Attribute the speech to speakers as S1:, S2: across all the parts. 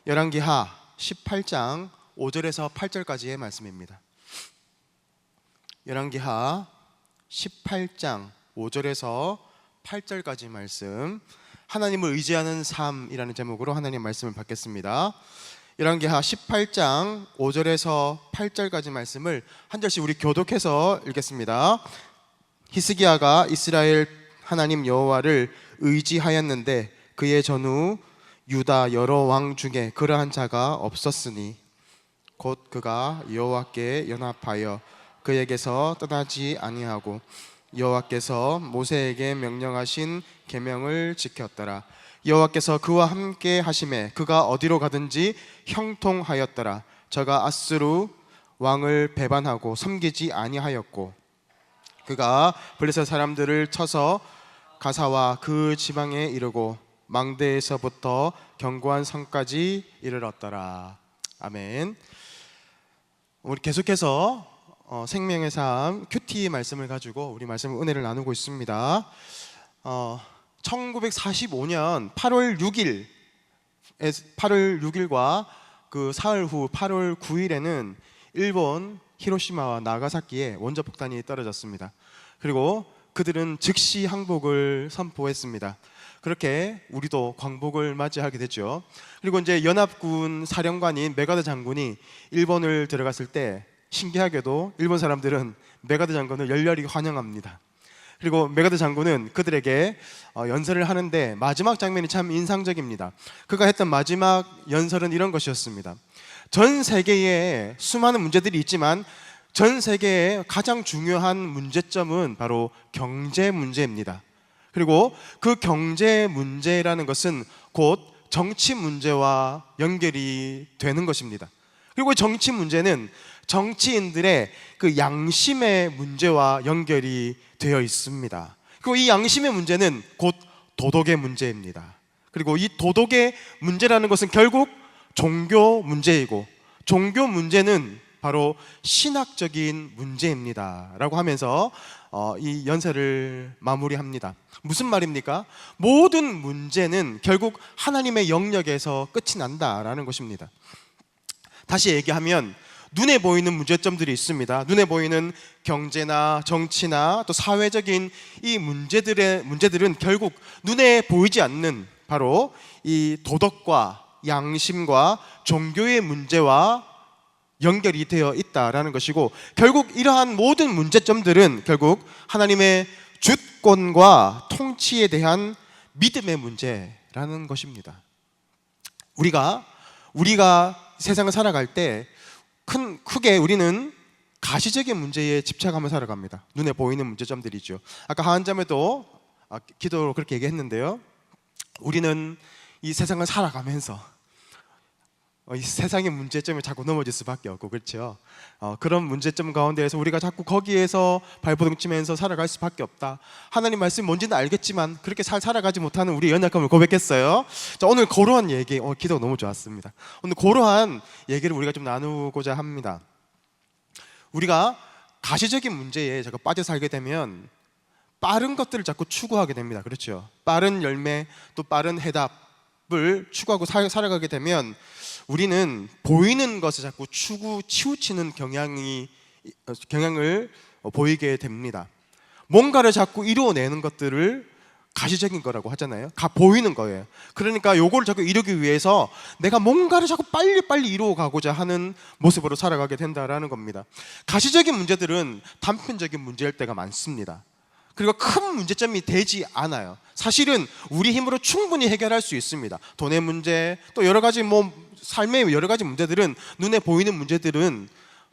S1: 열왕기하 18장 5절에서 8절까지의 말씀입니다. 열왕기하 18장 5절에서 8절까지 말씀, 하나님을 의지하는 삶이라는 제목으로 하나님의 말씀을 받겠습니다. 열왕기하 18장 5절에서 8절까지 말씀을 한 절씩 우리 교독해서 읽겠습니다. 히스기야가 이스라엘 하나님 여호와를 의지하였는데 그의 전후 유다 여러 왕 중에 그러한 자가 없었으니 곧 그가 여호와께 연합하여 그에게서 떠나지 아니하고 여호와께서 모세에게 명령하신 계명을 지켰더라. 여호와께서 그와 함께 하심에 그가 어디로 가든지 형통하였더라. 저가 아수르 왕을 배반하고 섬기지 아니하였고 그가 블레셋 사람들을 쳐서 가사와 그 지방에 이르고 망대에서부터 견고한 성까지 이르렀더라. 아멘. 우리 계속해서 생명의 삶 큐티 말씀을 가지고 우리 말씀 은혜를 나누고 있습니다. 1945년 8월 6일과 그 사흘 후 8월 9일에는 일본 히로시마와 나가사키에 원자폭탄이 떨어졌습니다. 그리고 그들은 즉시 항복을 선포했습니다. 그렇게 우리도 광복을 맞이하게 됐죠. 그리고 이제 연합군 사령관인 메가드 장군이 일본을 들어갔을 때 신기하게도 일본 사람들은 메가드 장군을 열렬히 환영합니다. 그리고 메가드 장군은 그들에게 연설을 하는데 마지막 장면이 참 인상적입니다. 그가 했던 마지막 연설은 이런 것이었습니다. 전 세계에 수많은 문제들이 있지만 전 세계의 가장 중요한 문제점은 바로 경제 문제입니다. 그리고 그 경제 문제라는 것은 곧 정치 문제와 연결이 되는 것입니다. 그리고 정치 문제는 정치인들의 그 양심의 문제와 연결이 되어 있습니다. 그리고 이 양심의 문제는 곧 도덕의 문제입니다. 그리고 이 도덕의 문제라는 것은 결국 종교 문제이고 종교 문제는 바로 신학적인 문제입니다 라고 하면서 이 연설을 마무리합니다. 무슨 말입니까? 모든 문제는 결국 하나님의 영역에서 끝이 난다라는 것입니다. 다시 얘기하면 눈에 보이는 문제점들이 있습니다. 눈에 보이는 경제나 정치나 또 사회적인 이 문제들은 결국 눈에 보이지 않는 바로 이 도덕과 양심과 종교의 문제와 연결이 되어 있다라는 것이고, 결국 이러한 모든 문제점들은 결국 하나님의 주권과 통치에 대한 믿음의 문제라는 것입니다. 우리가 세상을 살아갈 때 크게 우리는 가시적인 문제에 집착하며 살아갑니다. 눈에 보이는 문제점들이죠. 아까 하한잠에도 기도로 그렇게 얘기했는데요. 우리는 이 세상을 살아가면서 이 세상의 문제점에 자꾸 넘어질 수밖에 없고, 그렇죠? 그런 문제점 가운데에서 우리가 자꾸 거기에서 발버둥치면서 살아갈 수밖에 없다. 하나님 말씀이 뭔지는 알겠지만 그렇게 살아가지 못하는 우리의 연약함을 고백했어요. 자, 오늘 그러한 얘기, 기도가 너무 좋았습니다. 오늘 그러한 얘기를 우리가 좀 나누고자 합니다. 우리가 가시적인 문제에 자꾸 빠져 살게 되면 빠른 것들을 자꾸 추구하게 됩니다. 그렇죠? 빠른 열매, 또 빠른 해답을 추구하고 살아가게 되면 우리는 보이는 것에 자꾸 치우치는 경향을 보이게 됩니다. 뭔가를 자꾸 이루어내는 것들을 가시적인 거라고 하잖아요. 보이는 거예요. 그러니까 요거를 자꾸 이루기 위해서 내가 뭔가를 자꾸 빨리 이루어가고자 하는 모습으로 살아가게 된다라는 겁니다. 가시적인 문제들은 단편적인 문제일 때가 많습니다. 그리고 큰 문제점이 되지 않아요. 사실은 우리 힘으로 충분히 해결할 수 있습니다. 돈의 문제, 또 여러 가지 삶의 여러 가지 문제들은, 눈에 보이는 문제들은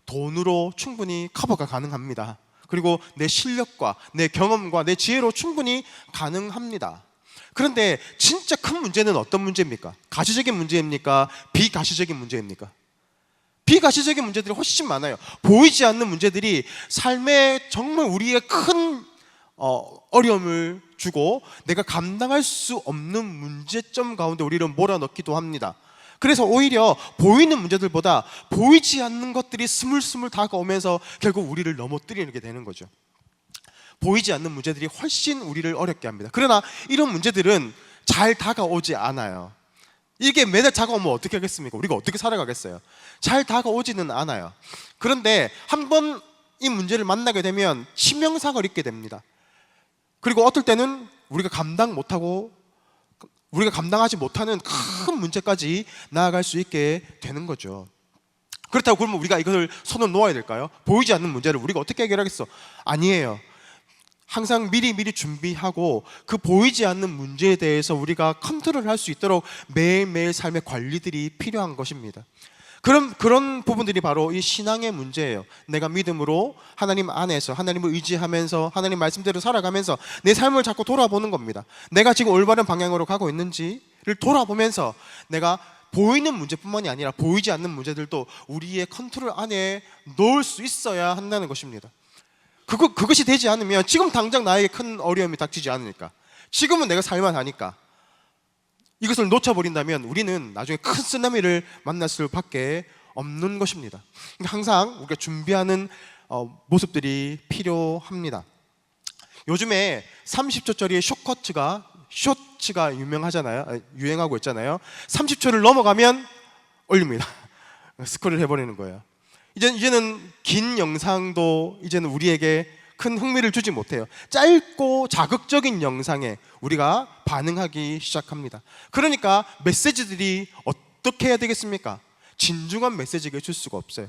S1: 돈으로 충분히 커버가 가능합니다. 그리고 내 실력과 내 경험과 내 지혜로 충분히 가능합니다. 그런데 진짜 큰 문제는 어떤 문제입니까? 가시적인 문제입니까? 비가시적인 문제입니까? 비가시적인 문제들이 훨씬 많아요. 보이지 않는 문제들이 삶에 정말 우리의 큰 어려움을 주고 내가 감당할 수 없는 문제점 가운데 우리를 몰아넣기도 합니다. 그래서 오히려 보이는 문제들보다 보이지 않는 것들이 스물스물 다가오면서 결국 우리를 넘어뜨리게 되는 거죠. 보이지 않는 문제들이 훨씬 우리를 어렵게 합니다. 그러나 이런 문제들은 잘 다가오지 않아요. 이게 매달 다가오면 어떻게 하겠습니까? 우리가 어떻게 살아가겠어요? 잘 다가오지는 않아요. 그런데 한 번 이 문제를 만나게 되면 치명상을 입게 됩니다. 그리고 어떨 때는 우리가 감당하지 못하는 큰 문제까지 나아갈 수 있게 되는 거죠. 그렇다고 그러면 우리가 이것을 손을 놓아야 될까요? 보이지 않는 문제를 우리가 어떻게 해결하겠어? 아니에요. 항상 미리 준비하고 그 보이지 않는 문제에 대해서 우리가 컨트롤할 수 있도록 매일매일 삶의 관리들이 필요한 것입니다. 그런 부분들이 바로 이 신앙의 문제예요. 내가 믿음으로 하나님 안에서 하나님을 의지하면서 하나님 말씀대로 살아가면서 내 삶을 자꾸 돌아보는 겁니다. 내가 지금 올바른 방향으로 가고 있는지를 돌아보면서 내가 보이는 문제뿐만이 아니라 보이지 않는 문제들도 우리의 컨트롤 안에 넣을 수 있어야 한다는 것입니다. 그것이 되지 않으면 지금 당장 나에게 큰 어려움이 닥치지 않으니까, 지금은 내가 살만하니까, 이것을 놓쳐버린다면 우리는 나중에 큰 쓰나미를 만날 수밖에 없는 것입니다. 항상 우리가 준비하는 모습들이 필요합니다. 요즘에 30초짜리 쇼츠가 유행하고 있잖아요. 30초를 넘어가면 올립니다. 스크롤 해버리는 거예요. 이제는 긴 영상도 이제는 우리에게 큰 흥미를 주지 못해요. 짧고 자극적인 영상에 우리가 반응하기 시작합니다. 그러니까 메시지들이 어떻게 해야 되겠습니까? 진중한 메시지가 줄 수가 없어요.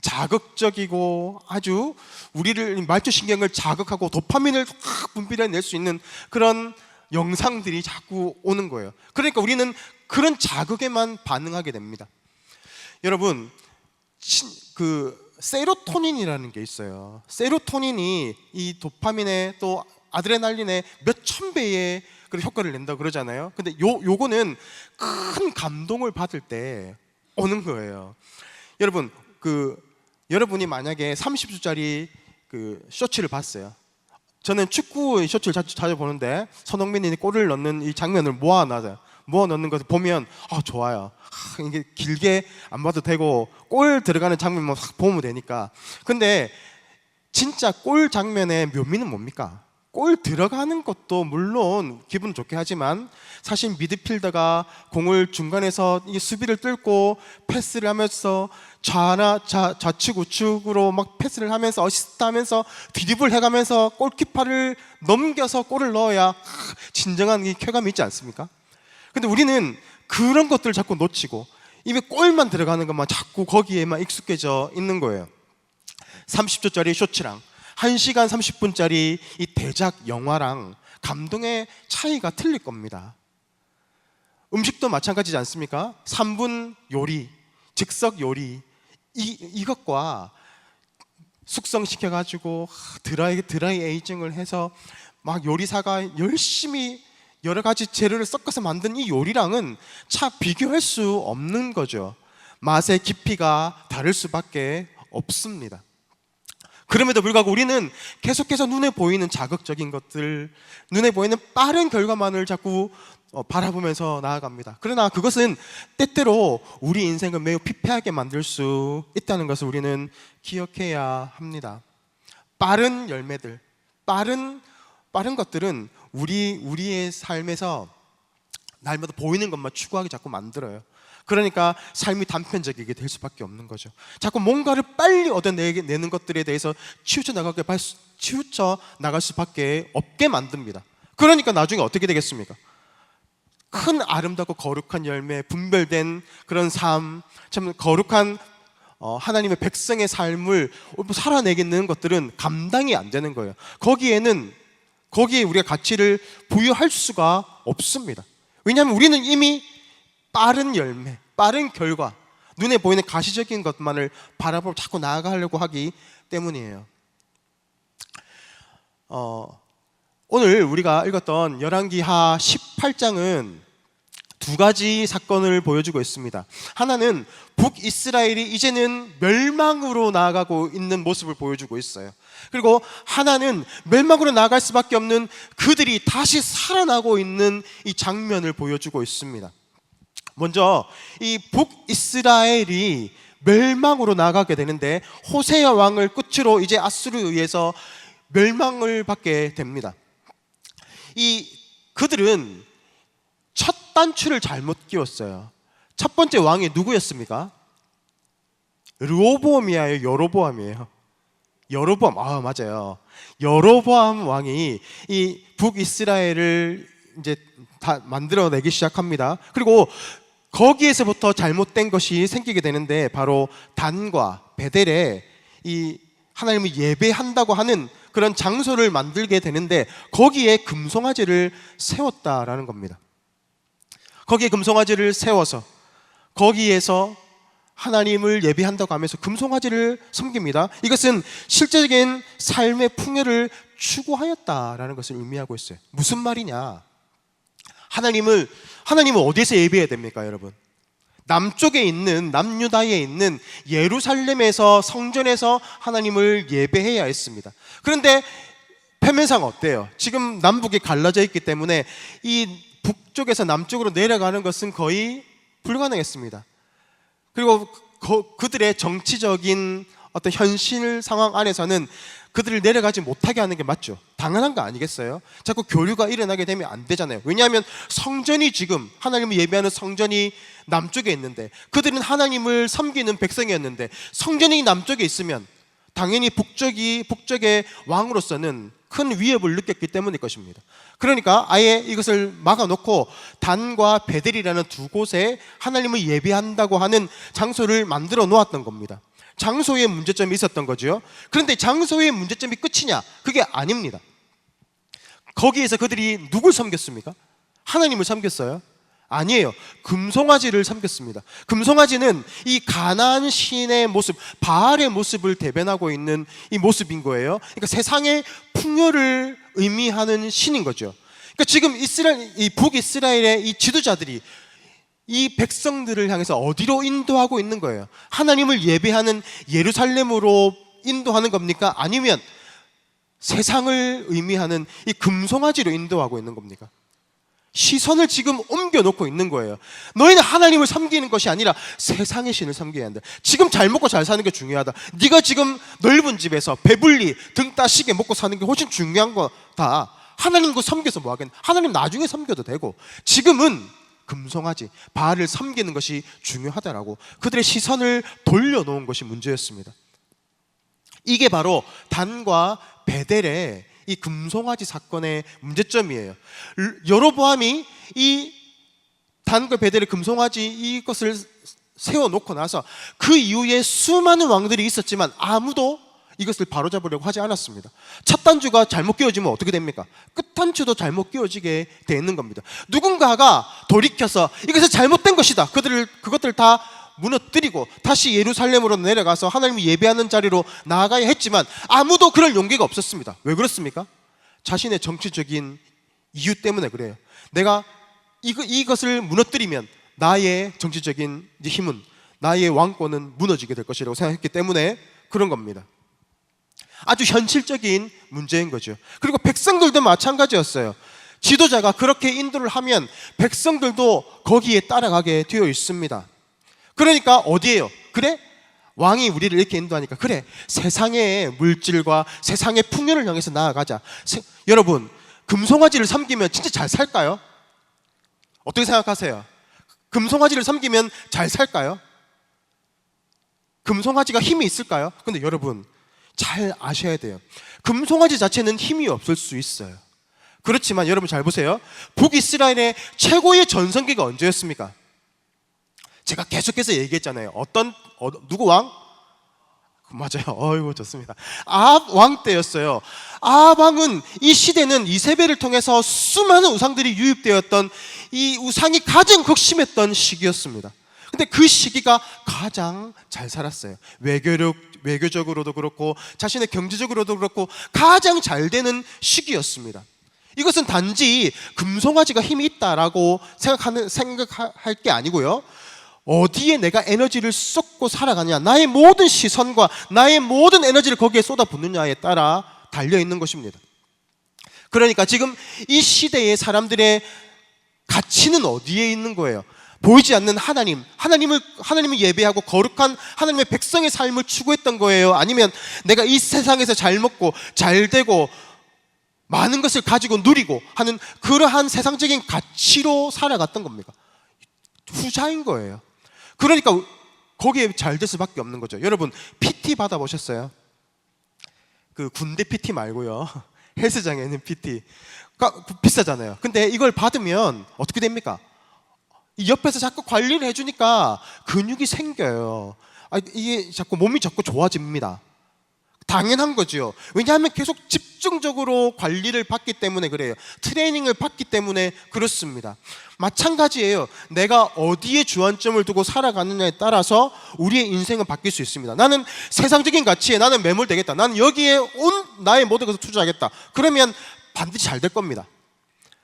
S1: 자극적이고 아주 우리를 말초신경을 자극하고 도파민을 분비해낼 수 있는 그런 영상들이 자꾸 오는 거예요. 그러니까 우리는 그런 자극에만 반응하게 됩니다. 여러분, 세로토닌이라는 게 있어요. 세로토닌이 이 도파민의 또 아드레날린의 몇천 배의 그런 효과를 낸다고 그러잖아요. 근데 요거는 큰 감동을 받을 때 오는 거예요. 여러분, 여러분이 만약에 30초짜리 쇼츠를 봤어요. 저는 축구 쇼츠를 자주 보는데 손흥민이 골을 넣는 이 장면을 모아 넣는 것을 보면 좋아요. 이게 길게 안 봐도 되고 골 들어가는 장면만 확 보면 되니까. 근데 진짜 골 장면의 묘미는 뭡니까? 골 들어가는 것도 물론 기분 좋게 하지만 사실 미드필더가 공을 중간에서 이 수비를 뚫고 패스를 하면서 좌측 우측으로 막 패스를 하면서 어시스트 하면서 드리블 해가면서 골키퍼를 넘겨서 골을 넣어야 진정한 이 쾌감이 있지 않습니까? 근데 우리는 그런 것들을 자꾸 놓치고 입에 골만 들어가는 것만 자꾸 거기에만 익숙해져 있는 거예요. 30초짜리 쇼츠랑 1시간 30분짜리 이 대작 영화랑 감동의 차이가 틀릴 겁니다. 음식도 마찬가지지 않습니까? 3분 요리, 즉석 요리, 이것과 숙성시켜가지고 드라이 에이징을 해서 막 요리사가 열심히 여러 가지 재료를 섞어서 만든 이 요리랑은 참 비교할 수 없는 거죠. 맛의 깊이가 다를 수밖에 없습니다. 그럼에도 불구하고 우리는 계속해서 눈에 보이는 자극적인 것들, 눈에 보이는 빠른 결과만을 자꾸 바라보면서 나아갑니다. 그러나 그것은 때때로 우리 인생을 매우 피폐하게 만들 수 있다는 것을 우리는 기억해야 합니다. 빠른 열매들, 빠른 것들은 우리의 삶에서 날마다 보이는 것만 추구하게 자꾸 만들어요. 그러니까 삶이 단편적이게 될 수밖에 없는 거죠. 자꾸 뭔가를 빨리 얻어내는 것들에 대해서 치우쳐 나갈 수밖에 없게 만듭니다. 그러니까 나중에 어떻게 되겠습니까? 큰 아름답고 거룩한 열매, 분별된 그런 삶, 참 거룩한 하나님의 백성의 삶을 살아내겠는 것들은 감당이 안 되는 거예요. 거기에 우리가 가치를 부여할 수가 없습니다. 왜냐하면 우리는 이미 빠른 열매, 빠른 결과, 눈에 보이는 가시적인 것만을 바라보고 자꾸 나아가려고 하기 때문이에요. 오늘 우리가 읽었던 열왕기하 18장은 두 가지 사건을 보여주고 있습니다. 하나는 북이스라엘이 이제는 멸망으로 나아가고 있는 모습을 보여주고 있어요. 그리고 하나는 멸망으로 나아갈 수밖에 없는 그들이 다시 살아나고 있는 이 장면을 보여주고 있습니다. 먼저 이 북이스라엘이 멸망으로 나가게 되는데 호세아 왕을 끝으로 이제 아수르에 의해서 멸망을 받게 됩니다. 그들은 첫 단추를 잘못 끼웠어요. 첫 번째 왕이 누구였습니까? 르호보암이에요, 여로보암이에요? 여로보암. 맞아요. 여로보암 왕이 이 북이스라엘을 이제 다 만들어내기 시작합니다. 그리고 거기에서부터 잘못된 것이 생기게 되는데, 바로 단과 베델에 이 하나님을 예배한다고 하는 그런 장소를 만들게 되는데, 거기에 금송아지를 세웠다라는 겁니다. 거기에 금송아지를 세워서 거기에서 하나님을 예배한다고 하면서 금송아지를 섬깁니다. 이것은 실제적인 삶의 풍요를 추구하였다라는 것을 의미하고 있어요. 무슨 말이냐? 하나님을 어디에서 예배해야 됩니까, 여러분? 남쪽에 있는, 남유다에 있는 예루살렘에서, 성전에서 하나님을 예배해야 했습니다. 그런데 표면상 어때요? 지금 남북이 갈라져 있기 때문에 이 북쪽에서 남쪽으로 내려가는 것은 거의 불가능했습니다. 그리고 그들의 정치적인 어떤 현실 상황 안에서는 그들을 내려가지 못하게 하는 게 맞죠. 당연한 거 아니겠어요? 자꾸 교류가 일어나게 되면 안 되잖아요. 왜냐하면 성전이, 지금 하나님을 예배하는 성전이 남쪽에 있는데, 그들은 하나님을 섬기는 백성이었는데, 성전이 남쪽에 있으면 당연히 북쪽의 왕으로서는 큰 위협을 느꼈기 때문일 것입니다. 그러니까 아예 이것을 막아놓고 단과 베델이라는 두 곳에 하나님을 예배한다고 하는 장소를 만들어 놓았던 겁니다. 장소에 문제점이 있었던 거죠. 그런데 장소의 문제점이 끝이냐? 그게 아닙니다. 거기에서 그들이 누굴 섬겼습니까? 하나님을 섬겼어요? 아니에요. 금송아지를 섬겼습니다. 금송아지는 이 가나안 신의 모습, 바알의 모습을 대변하고 있는 이 모습인 거예요. 그러니까 세상의 풍요를 의미하는 신인 거죠. 그러니까 지금 이 북이스라엘의 이 지도자들이 이 백성들을 향해서 어디로 인도하고 있는 거예요? 하나님을 예배하는 예루살렘으로 인도하는 겁니까? 아니면 세상을 의미하는 이 금송아지로 인도하고 있는 겁니까? 시선을 지금 옮겨놓고 있는 거예요. 너희는 하나님을 섬기는 것이 아니라 세상의 신을 섬겨야 한다. 지금 잘 먹고 잘 사는 게 중요하다. 네가 지금 넓은 집에서 배불리 등 따시게 먹고 사는 게 훨씬 중요한 거다. 하나님 그 섬겨서 뭐 하겠냐? 하나님 나중에 섬겨도 되고, 지금은 금송아지, 바알을 섬기는 것이 중요하다라고 그들의 시선을 돌려놓은 것이 문제였습니다. 이게 바로 단과 베델의 이 금송아지 사건의 문제점이에요. 여로보암이 이 단과 베델의 금송아지 이것을 세워놓고 나서 그 이후에 수많은 왕들이 있었지만 아무도 이것을 바로잡으려고 하지 않았습니다. 첫 단추가 잘못 끼워지면 어떻게 됩니까? 끝 단추도 잘못 끼워지게 돼 있는 겁니다. 누군가가 돌이켜서 이것은 잘못된 것이다, 그것들을 다 무너뜨리고 다시 예루살렘으로 내려가서 하나님을 예배하는 자리로 나아가야 했지만 아무도 그럴 용기가 없었습니다. 왜 그렇습니까? 자신의 정치적인 이유 때문에 그래요. 내가 이것을 무너뜨리면 나의 정치적인 힘은, 나의 왕권은 무너지게 될 것이라고 생각했기 때문에 그런 겁니다. 아주 현실적인 문제인 거죠. 그리고 백성들도 마찬가지였어요. 지도자가 그렇게 인도를 하면 백성들도 거기에 따라가게 되어 있습니다. 그러니까 어디에요? 그래? 왕이 우리를 이렇게 인도하니까 그래, 세상의 물질과 세상의 풍요를 향해서 나아가자. 여러분, 금송아지를 섬기면 진짜 잘 살까요? 어떻게 생각하세요? 금송아지를 섬기면 잘 살까요? 금송아지가 힘이 있을까요? 근데 여러분, 잘 아셔야 돼요. 금송아지 자체는 힘이 없을 수 있어요. 그렇지만 여러분 잘 보세요. 북이스라엘의 최고의 전성기가 언제였습니까? 제가 계속해서 얘기했잖아요. 누구 왕? 맞아요. 어이구, 좋습니다. 아합 왕 때였어요. 아합 왕은, 이 시대는 이세벨을 통해서 수많은 우상들이 유입되었던, 이 우상이 가장 극심했던 시기였습니다. 근데 그 시기가 가장 잘 살았어요. 외교적으로도 그렇고 자신의 경제적으로도 그렇고 가장 잘 되는 시기였습니다. 이것은 단지 금송아지가 힘이 있다라고 생각할 게 아니고요, 어디에 내가 에너지를 쏟고 살아가냐, 나의 모든 시선과 나의 모든 에너지를 거기에 쏟아붓느냐에 따라 달려있는 것입니다. 그러니까 지금 이 시대의 사람들의 가치는 어디에 있는 거예요? 보이지 않는 하나님을 예배하고 거룩한 하나님의 백성의 삶을 추구했던 거예요? 아니면 내가 이 세상에서 잘 먹고 잘 되고 많은 것을 가지고 누리고 하는 그러한 세상적인 가치로 살아갔던 겁니까? 후자인 거예요. 그러니까 거기에 잘 될 수밖에 없는 거죠. 여러분 PT 받아보셨어요? 그 군대 PT 말고요. 헬스장에 있는 PT 비싸잖아요. 근데 이걸 받으면 어떻게 됩니까? 이 옆에서 자꾸 관리를 해주니까 근육이 생겨요. 이게 자꾸 몸이 자꾸 좋아집니다. 당연한 거죠. 왜냐하면 계속 집중적으로 관리를 받기 때문에 그래요. 트레이닝을 받기 때문에 그렇습니다. 마찬가지예요. 내가 어디에 주안점을 두고 살아가느냐에 따라서 우리의 인생은 바뀔 수 있습니다. 나는 세상적인 가치에 나는 매몰되겠다. 나는 여기에 온 나의 모든 것을 투자하겠다. 그러면 반드시 잘 될 겁니다.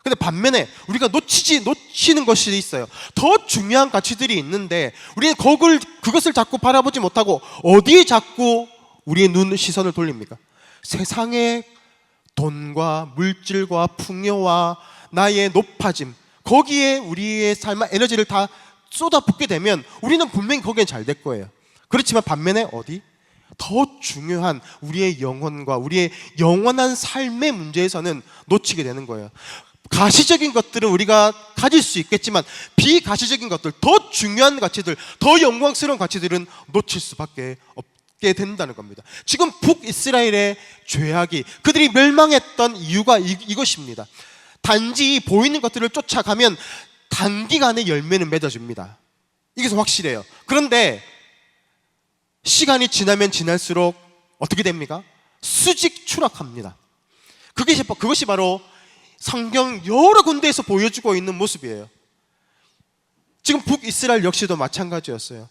S1: 근데 반면에 우리가 놓치는 것이 있어요. 더 중요한 가치들이 있는데 우리는 그것을 자꾸 바라보지 못하고 어디에 자꾸 우리의 시선을 돌립니까? 세상의 돈과 물질과 풍요와 나의 높아짐, 거기에 우리의 삶의 에너지를 다 쏟아붓게 되면 우리는 분명히 거기엔 잘 될 거예요. 그렇지만 반면에 더 중요한 우리의 영혼과 우리의 영원한 삶의 문제에서는 놓치게 되는 거예요. 가시적인 것들은 우리가 가질 수 있겠지만 비가시적인 것들, 더 중요한 가치들, 더 영광스러운 가치들은 놓칠 수밖에 없게 된다는 겁니다. 지금 북이스라엘의 죄악이, 그들이 멸망했던 이유가 이것입니다. 단지 보이는 것들을 쫓아가면 단기간에 열매는 맺어줍니다. 이게 확실해요. 그런데 시간이 지날수록 어떻게 됩니까? 수직 추락합니다. 그것이 바로 성경 여러 군데에서 보여주고 있는 모습이에요. 지금 북이스라엘 역시도 마찬가지였어요.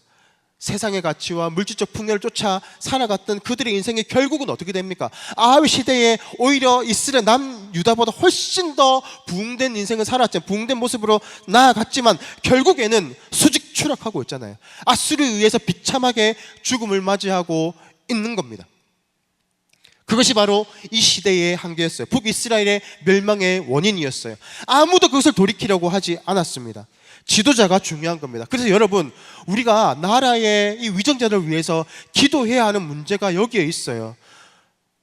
S1: 세상의 가치와 물질적 풍요를 쫓아 살아갔던 그들의 인생의 결국은 어떻게 됩니까? 아합 시대에 오히려 이스라엘 남유다보다 훨씬 더 부흥된 인생을 살았죠. 부흥된 모습으로 나아갔지만 결국에는 수직 추락하고 있잖아요. 아수르에 의해서 비참하게 죽음을 맞이하고 있는 겁니다. 그것이 바로 이 시대의 한계였어요. 북이스라엘의 멸망의 원인이었어요. 아무도 그것을 돌이키려고 하지 않았습니다. 지도자가 중요한 겁니다. 그래서 여러분, 우리가 나라의 이 위정자를 위해서 기도해야 하는 문제가 여기에 있어요.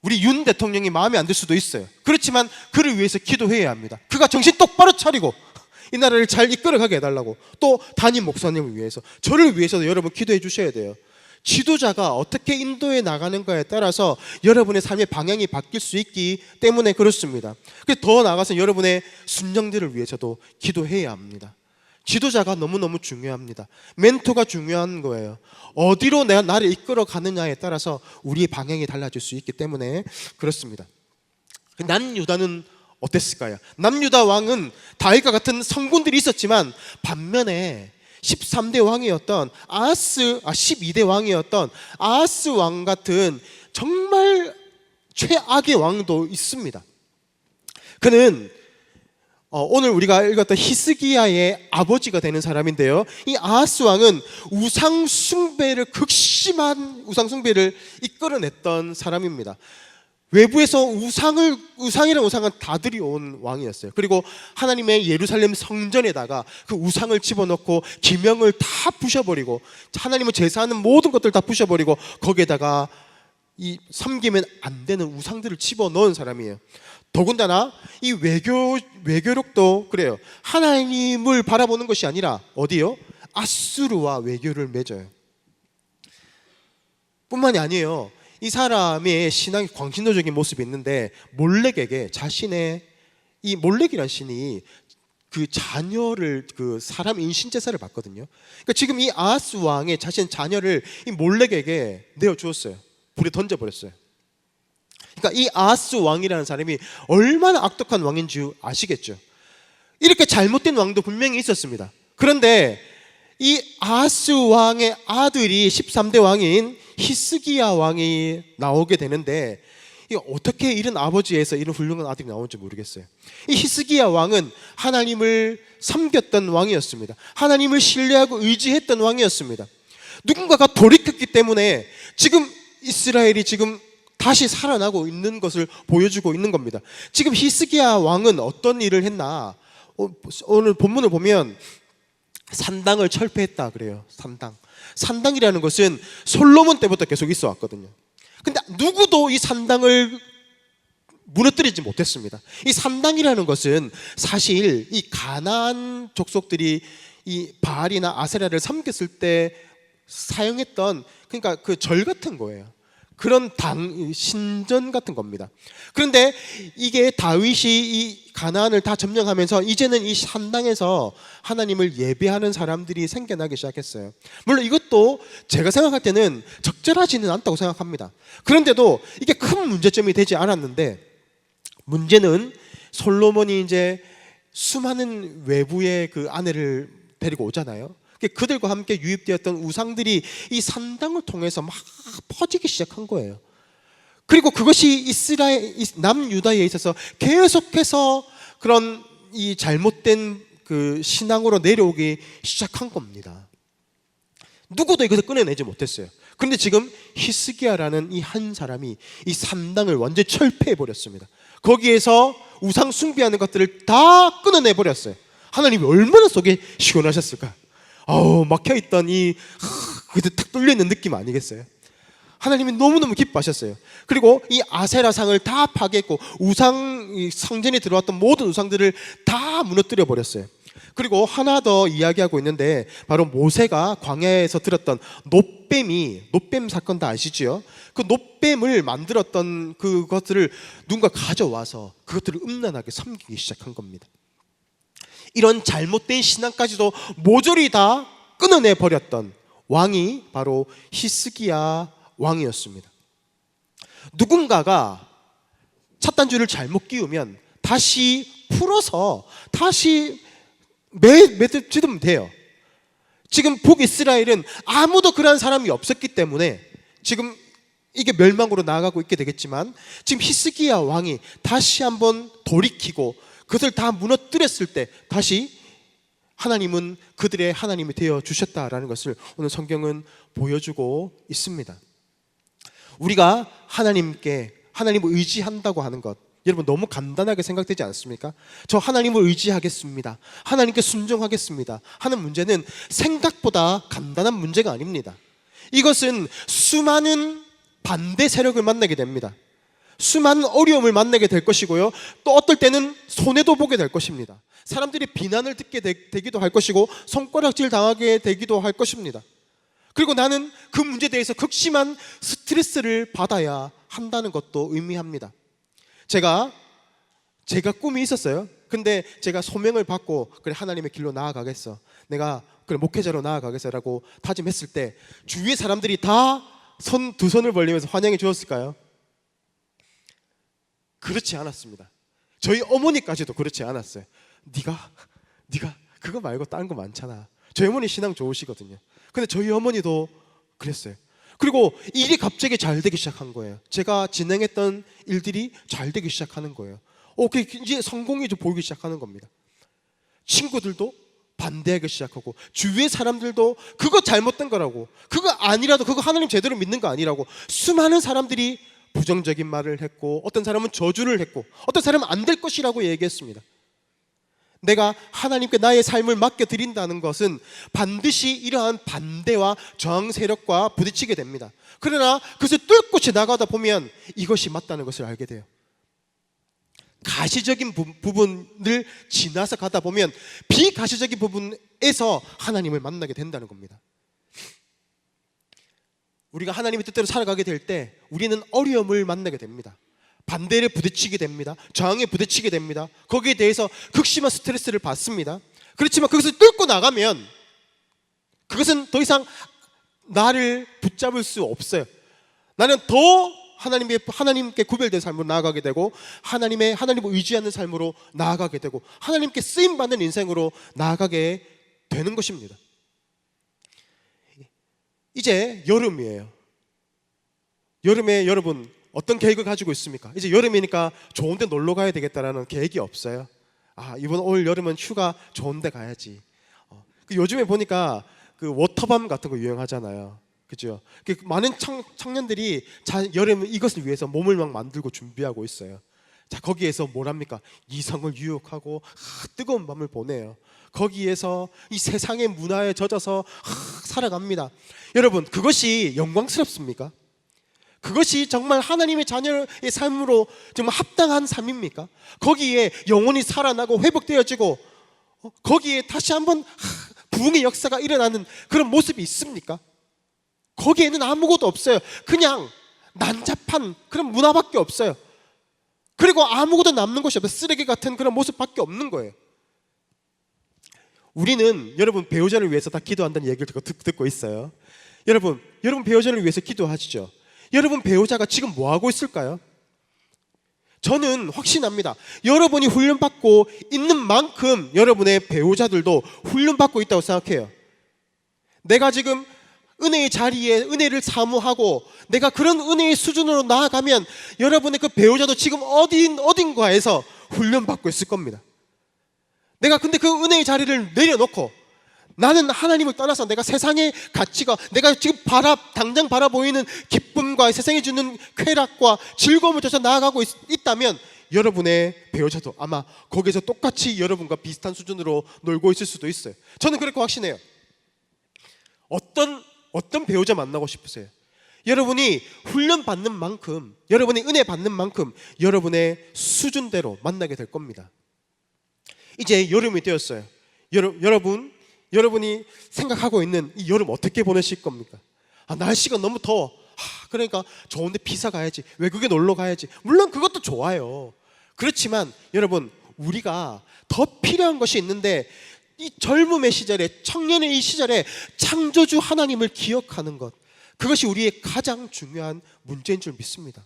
S1: 우리 윤 대통령이 마음에 안 들 수도 있어요. 그렇지만 그를 위해서 기도해야 합니다. 그가 정신 똑바로 차리고 이 나라를 잘 이끌어가게 해달라고, 또 담임 목사님을 위해서, 저를 위해서도 여러분 기도해 주셔야 돼요. 지도자가 어떻게 인도해 나가는가에 따라서 여러분의 삶의 방향이 바뀔 수 있기 때문에 그렇습니다. 그래서 더 나아가서 여러분의 순정들을 위해서도 기도해야 합니다. 지도자가 너무너무 중요합니다. 멘토가 중요한 거예요. 어디로 나를 이끌어 가느냐에 따라서 우리의 방향이 달라질 수 있기 때문에 그렇습니다. 남유다는 어땠을까요? 남유다 왕은 다윗과 같은 성군들이 있었지만 반면에 13대 왕이었던 12대 왕이었던 아하스 왕 같은 정말 최악의 왕도 있습니다. 그는 오늘 우리가 읽었던 히스기야의 아버지가 되는 사람인데요, 이 아하스 왕은 극심한 우상숭배를 이끌어냈던 사람입니다. 외부에서 우상이라는 우상은 다 들여온 왕이었어요. 그리고 하나님의 예루살렘 성전에다가 그 우상을 집어넣고 기명을 다 부셔버리고, 하나님을 제사하는 모든 것들 다 부셔버리고 거기에다가 이 섬기면 안 되는 우상들을 집어넣은 사람이에요. 더군다나 이 외교력도 그래요. 하나님을 바라보는 것이 아니라 어디요? 아수르와 외교를 맺어요. 뿐만이 아니에요. 이 사람의 신앙이 광신도적인 모습이 있는데, 몰렉에게 자신의 이 몰렉이라는 신이 그 자녀를, 그 사람 인신제사를 받거든요. 그러니까 지금 이 아하스 왕의 자신의 자녀를 이 몰렉에게 내어 주었어요. 불에 던져버렸어요. 그러니까 이 아하스 왕이라는 사람이 얼마나 악독한 왕인 줄 아시겠죠? 이렇게 잘못된 왕도 분명히 있었습니다. 그런데 이 아하스 왕의 아들이 13대 왕인 히스기야 왕이 나오게 되는데, 어떻게 이런 아버지에서 이런 훌륭한 아들이 나오는지 모르겠어요. 이 히스기야 왕은 하나님을 섬겼던 왕이었습니다. 하나님을 신뢰하고 의지했던 왕이었습니다. 누군가가 돌이켰기 때문에 지금 이스라엘이 지금 다시 살아나고 있는 것을 보여주고 있는 겁니다. 지금 히스기야 왕은 어떤 일을 했나? 오늘 본문을 보면 산당을 철폐했다 그래요. 산당이라는 것은 솔로몬 때부터 계속 있어 왔거든요. 근데 누구도 이 산당을 무너뜨리지 못했습니다. 이 산당이라는 것은 사실 이 가나안 족속들이 이 바알이나 아세라를 섬겼을 때 사용했던, 그러니까 그 절 같은 거예요. 그런 신전 같은 겁니다. 그런데 이게 다윗이 이 가나안을 다 점령하면서 이제는 이 산당에서 하나님을 예배하는 사람들이 생겨나기 시작했어요. 물론 이것도 제가 생각할 때는 적절하지는 않다고 생각합니다. 그런데도 이게 큰 문제점이 되지 않았는데, 문제는 솔로몬이 이제 수많은 외부의 그 아내를 데리고 오잖아요. 그들과 함께 유입되었던 우상들이 이 산당을 통해서 막 퍼지기 시작한 거예요. 그리고 그것이 남유다에 있어서 계속해서 그런 이 잘못된 그 신앙으로 내려오기 시작한 겁니다. 누구도 이것을 끊어내지 못했어요. 그런데 지금 히스기야라는 이 한 사람이 이 산당을 완전히 철폐해 버렸습니다. 거기에서 우상 숭배하는 것들을 다 끊어내 버렸어요. 하나님이 얼마나 속이 시원하셨을까? 막혀있던 그때 탁 뚫려있는 느낌 아니겠어요? 하나님이 너무너무 기뻐하셨어요. 그리고 이 아세라상을 다 파괴했고 성전에 들어왔던 모든 우상들을 다 무너뜨려 버렸어요. 그리고 하나 더 이야기하고 있는데, 바로 모세가 광야에서 들었던 노뱀 사건 다 아시죠? 그 노뱀을 만들었던 그것들을 누군가 가져와서 그것들을 음란하게 섬기기 시작한 겁니다. 이런 잘못된 신앙까지도 모조리 다 끊어내 버렸던 왕이 바로 히스기야 왕이었습니다. 누군가가 찻단줄을 잘못 끼우면 다시 풀어서 다시 매듭지으면 돼요. 지금 북이스라엘은 아무도 그러한 사람이 없었기 때문에 지금 이게 멸망으로 나아가고 있게 되겠지만, 지금 히스기야 왕이 다시 한번 돌이키고 그것을 다 무너뜨렸을 때 다시 하나님은 그들의 하나님이 되어 주셨다라는 것을 오늘 성경은 보여주고 있습니다. 우리가 하나님을 의지한다고 하는 것, 여러분 너무 간단하게 생각되지 않습니까? 저 하나님을 의지하겠습니다, 하나님께 순종하겠습니다 하는 문제는 생각보다 간단한 문제가 아닙니다. 이것은 수많은 반대 세력을 만나게 됩니다. 수많은 어려움을 만나게 될 것이고요, 또 어떨 때는 손해도 보게 될 것입니다. 사람들이 비난을 듣게 되기도 할 것이고 손가락질 당하게 되기도 할 것입니다. 그리고 나는 그 문제에 대해서 극심한 스트레스를 받아야 한다는 것도 의미합니다. 제가 꿈이 있었어요. 근데 제가 소명을 받고 그래 하나님의 길로 나아가겠어, 내가 그래 목회자로 나아가겠어라고 다짐했을 때 주위의 사람들이 다 두 손을 벌리면서 환영해 주었을까요? 그렇지 않았습니다. 저희 어머니까지도 그렇지 않았어요. 네가 그거 말고 다른 거 많잖아. 저희 어머니 신앙 좋으시거든요. 근데 저희 어머니도 그랬어요. 그리고 일이 갑자기 잘 되기 시작한 거예요. 제가 진행했던 일들이 잘 되기 시작하는 거예요. 이제 성공이 좀 보이기 시작하는 겁니다. 친구들도 반대하기 시작하고 주위의 사람들도 그거 잘못된 거라고, 그거 아니라도, 그거 하나님 제대로 믿는 거 아니라고 수많은 사람들이 부정적인 말을 했고, 어떤 사람은 저주를 했고, 어떤 사람은 안 될 것이라고 얘기했습니다. 내가 하나님께 나의 삶을 맡겨드린다는 것은 반드시 이러한 반대와 저항 세력과 부딪히게 됩니다. 그러나 그것을 뚫고 지나가다 보면 이것이 맞다는 것을 알게 돼요. 가시적인 부분을 지나서 가다 보면 비가시적인 부분에서 하나님을 만나게 된다는 겁니다. 우리가 하나님의 뜻대로 살아가게 될 때 우리는 어려움을 만나게 됩니다. 반대를 부딪히게 됩니다. 저항에 부딪히게 됩니다. 거기에 대해서 극심한 스트레스를 받습니다. 그렇지만 그것을 뚫고 나가면 그것은 더 이상 나를 붙잡을 수 없어요. 나는 더 하나님께 구별된 삶으로 나아가게 되고, 하나님을 의지하는 삶으로 나아가게 되고, 하나님께 쓰임받는 인생으로 나아가게 되는 것입니다. 이제 여름이에요. 여름에 여러분 어떤 계획을 가지고 있습니까? 이제 여름이니까 좋은 데 놀러 가야 되겠다라는 계획이 없어요? 올 여름은 휴가 좋은 데 가야지. 요즘에 보니까 그 워터밤 같은 거 유행하잖아요. 그죠? 많은 청년들이 여름 이것을 위해서 몸을 막 만들고 준비하고 있어요. 자, 거기에서 뭘 합니까? 이성을 유혹하고 뜨거운 밤을 보내요. 거기에서 이 세상의 문화에 젖어서 살아갑니다. 여러분, 그것이 영광스럽습니까? 그것이 정말 하나님의 자녀의 삶으로 정말 합당한 삶입니까? 거기에 영혼이 살아나고 회복되어지고 거기에 다시 한번
S2: 부흥의 역사가 일어나는 그런 모습이 있습니까? 거기에는 아무것도 없어요. 그냥 난잡한 그런 문화밖에 없어요. 그리고 아무것도 남는 것이 없어요. 쓰레기 같은 그런 모습밖에 없는 거예요. 우리는 여러분 배우자를 위해서 다 기도한다는 얘기를 듣고 있어요. 여러분 배우자를 위해서 기도하시죠. 여러분 배우자가 지금 뭐 하고 있을까요? 저는 확신합니다. 여러분이 훈련받고 있는 만큼 여러분의 배우자들도 훈련받고 있다고 생각해요. 내가 지금 은혜의 자리에 은혜를 사모하고 내가 그런 은혜의 수준으로 나아가면 여러분의 그 배우자도 지금 어딘가에서 훈련받고 있을 겁니다. 내가 근데 그 은혜의 자리를 내려놓고 나는 하나님을 떠나서 내가 세상의 가치가 내가 지금 당장 바라보이는 기쁨과 세상이 주는 쾌락과 즐거움을 쫓아 나아가고 있다면 여러분의 배우자도 아마 거기서 똑같이 여러분과 비슷한 수준으로 놀고 있을 수도 있어요. 저는 그렇게 확신해요. 어떤 배우자 만나고 싶으세요? 여러분이 훈련받는 만큼, 여러분이 은혜 받는 만큼 여러분의 수준대로 만나게 될 겁니다. 이제 여름이 되었어요. 여러분이 생각하고 있는 이 여름 어떻게 보내실 겁니까? 날씨가 너무 더워. 그러니까 좋은데 피사 가야지, 외국에 놀러 가야지. 물론 그것도 좋아요. 그렇지만 여러분, 우리가 더 필요한 것이 있는데 이 젊음의 시절에, 청년의 이 시절에 창조주 하나님을 기억하는 것, 그것이 우리의 가장 중요한 문제인 줄 믿습니다.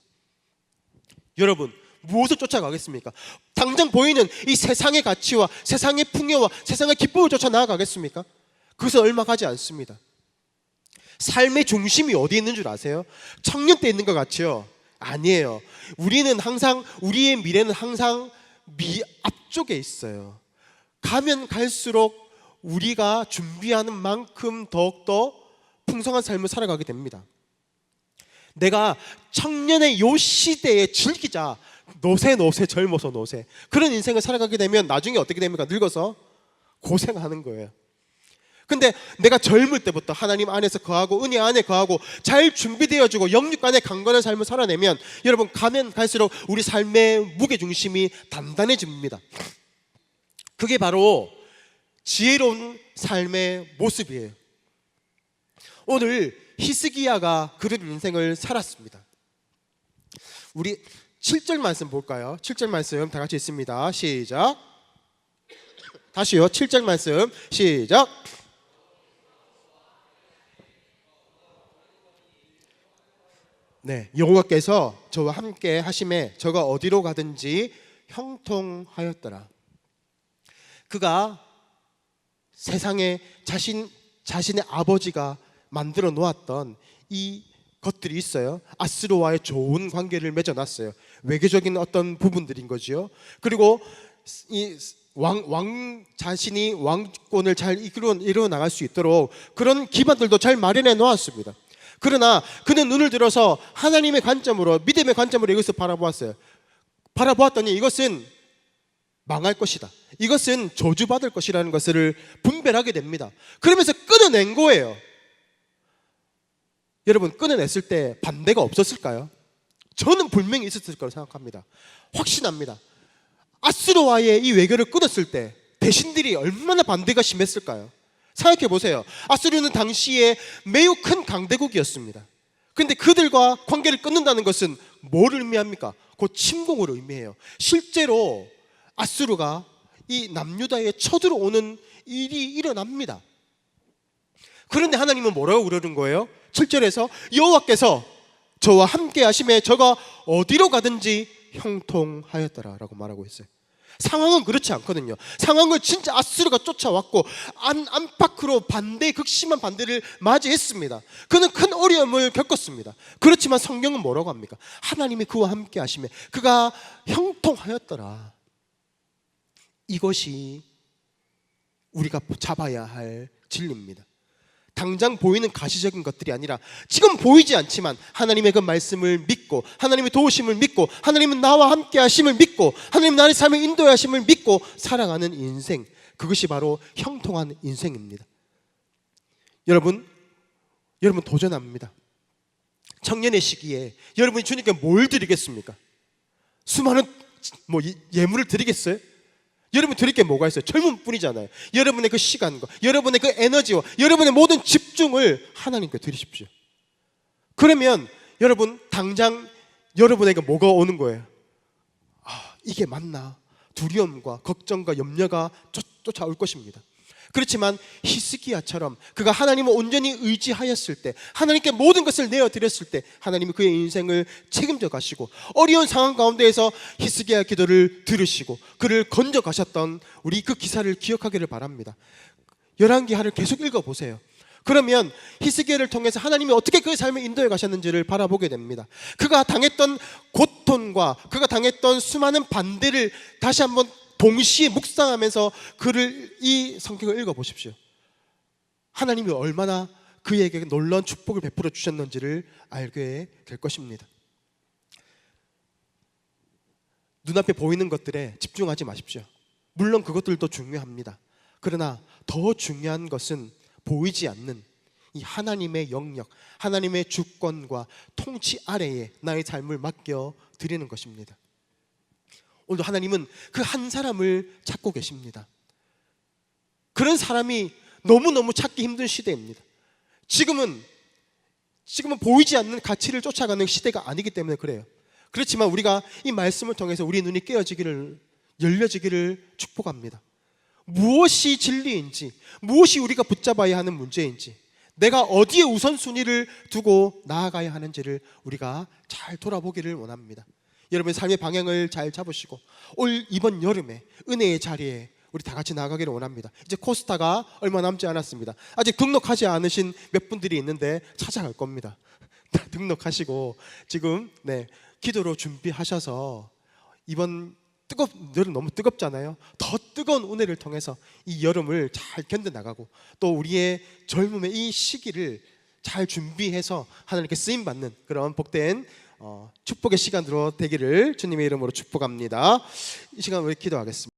S2: 여러분, 무엇을 쫓아가겠습니까? 당장 보이는 이 세상의 가치와 세상의 풍요와 세상의 기쁨을 쫓아 나아가겠습니까? 그것은 얼마 가지 않습니다. 삶의 중심이 어디에 있는 줄 아세요? 청년 때 있는 것 같죠? 아니에요. 우리의 미래는 항상 앞쪽에 있어요. 가면 갈수록 우리가 준비하는 만큼 더욱더 풍성한 삶을 살아가게 됩니다. 내가 청년의 요 시대에 즐기자, 노세 젊어서 노세, 그런 인생을 살아가게 되면 나중에 어떻게 됩니까? 늙어서 고생하는 거예요. 근데 내가 젊을 때부터 하나님 안에서 거하고 은혜 안에 거하고 잘 준비되어지고 영육 안에 강건한 삶을 살아내면 여러분, 가면 갈수록 우리 삶의 무게중심이 단단해집니다. 그게 바로 지혜로운 삶의 모습이에요. 오늘 히스기야가 그런 인생을 살았습니다. 우리 7절 말씀 볼까요? 7절 말씀 다 같이 읽습니다. 시작. 다시요. 7절 말씀 시작. 네, 여호와께서 저와 함께 하심에 저가 어디로 가든지 형통하였더라. 그가 세상에 자신의 아버지가 만들어 놓았던 이 것들이 있어요. 아수르와의 좋은 관계를 맺어놨어요. 외교적인 어떤 부분들인 거죠. 그리고 이 자신이 왕권을 잘 이끌어 나갈 수 있도록 그런 기반들도 잘 마련해 놓았습니다. 그러나 그는 눈을 들어서 하나님의 관점으로, 믿음의 관점으로 이것을 바라보았더니 이것은 망할 것이다, 이것은 저주받을 것이라는 것을 분별하게 됩니다. 그러면서 끊어낸 거예요. 여러분, 끊어냈을 때 반대가 없었을까요? 저는 분명히 있었을 거라고 생각합니다. 확신합니다. 아수르와의 이 외교를 끊었을 때 대신들이 얼마나 반대가 심했을까요? 생각해 보세요. 아수르는 당시에 매우 큰 강대국이었습니다. 그런데 그들과 관계를 끊는다는 것은 뭘 의미합니까? 곧 침공을 의미해요. 실제로 아수르가 이 남유다에 쳐들어오는 일이 일어납니다. 그런데 하나님은 뭐라고 그러는 거예요? 7절에서 여호와께서 저와 함께 하심에 저가 어디로 가든지 형통하였더라 라고 말하고 있어요. 상황은 그렇지 않거든요. 상황을 진짜 아수르가 쫓아왔고 안팎으로 극심한 반대를 맞이했습니다. 그는 큰 어려움을 겪었습니다. 그렇지만 성경은 뭐라고 합니까? 하나님이 그와 함께 하심에 그가 형통하였더라. 이것이 우리가 잡아야 할 진리입니다. 당장 보이는 가시적인 것들이 아니라 지금 보이지 않지만 하나님의 그 말씀을 믿고 하나님의 도우심을 믿고 하나님은 나와 함께 하심을 믿고 하나님 나의 삶을 인도하심을 믿고 살아가는 인생, 그것이 바로 형통한 인생입니다. 여러분 도전합니다. 청년의 시기에 여러분이 주님께 뭘 드리겠습니까? 수많은 예물을 드리겠어요? 여러분 드릴 게 뭐가 있어요? 젊은 뿐이잖아요. 여러분의 그 시간과 여러분의 그 에너지와 여러분의 모든 집중을 하나님께 드리십시오. 그러면 여러분 당장 여러분에게 뭐가 오는 거예요? 아, 이게 맞나? 두려움과 걱정과 염려가 쫓아올 것입니다. 그렇지만 히스기야처럼 그가 하나님을 온전히 의지하였을 때, 하나님께 모든 것을 내어드렸을 때 하나님이 그의 인생을 책임져 가시고 어려운 상황 가운데에서 히스기야 기도를 들으시고 그를 건져 가셨던 우리 그 기사를 기억하기를 바랍니다. 열왕기하를 계속 읽어보세요. 그러면 히스기야를 통해서 하나님이 어떻게 그의 삶을 인도해 가셨는지를 바라보게 됩니다. 그가 당했던 고통과 그가 당했던 수많은 반대를 다시 한번 동시에 묵상하면서 이 성경을 읽어보십시오. 하나님이 얼마나 그에게 놀라운 축복을 베풀어 주셨는지를 알게 될 것입니다. 눈앞에 보이는 것들에 집중하지 마십시오. 물론 그것들도 중요합니다. 그러나 더 중요한 것은 보이지 않는 이 하나님의 영역, 하나님의 주권과 통치 아래에 나의 삶을 맡겨 드리는 것입니다. 오늘도 하나님은 그 한 사람을 찾고 계십니다. 그런 사람이 너무너무 찾기 힘든 시대입니다. 지금은 보이지 않는 가치를 쫓아가는 시대가 아니기 때문에 그래요. 그렇지만 우리가 이 말씀을 통해서 우리 눈이 열려지기를 축복합니다. 무엇이 진리인지, 무엇이 우리가 붙잡아야 하는 문제인지, 내가 어디에 우선순위를 두고 나아가야 하는지를 우리가 잘 돌아보기를 원합니다. 여러분의 삶의 방향을 잘 잡으시고 이번 여름에 은혜의 자리에 우리 다 같이 나아가기를 원합니다. 이제 코스타가 얼마 남지 않았습니다. 아직 등록하지 않으신 몇 분들이 있는데 찾아갈 겁니다. 등록하시고 지금 기도로 준비하셔서 이번 여름 너무 뜨겁잖아요. 더 뜨거운 은혜를 통해서 이 여름을 잘 견뎌나가고 또 우리의 젊음의 이 시기를 잘 준비해서 하나님께 쓰임받는 그런 복된 축복의 시간으로 되기를 주님의 이름으로 축복합니다. 이 시간 우리 기도하겠습니다.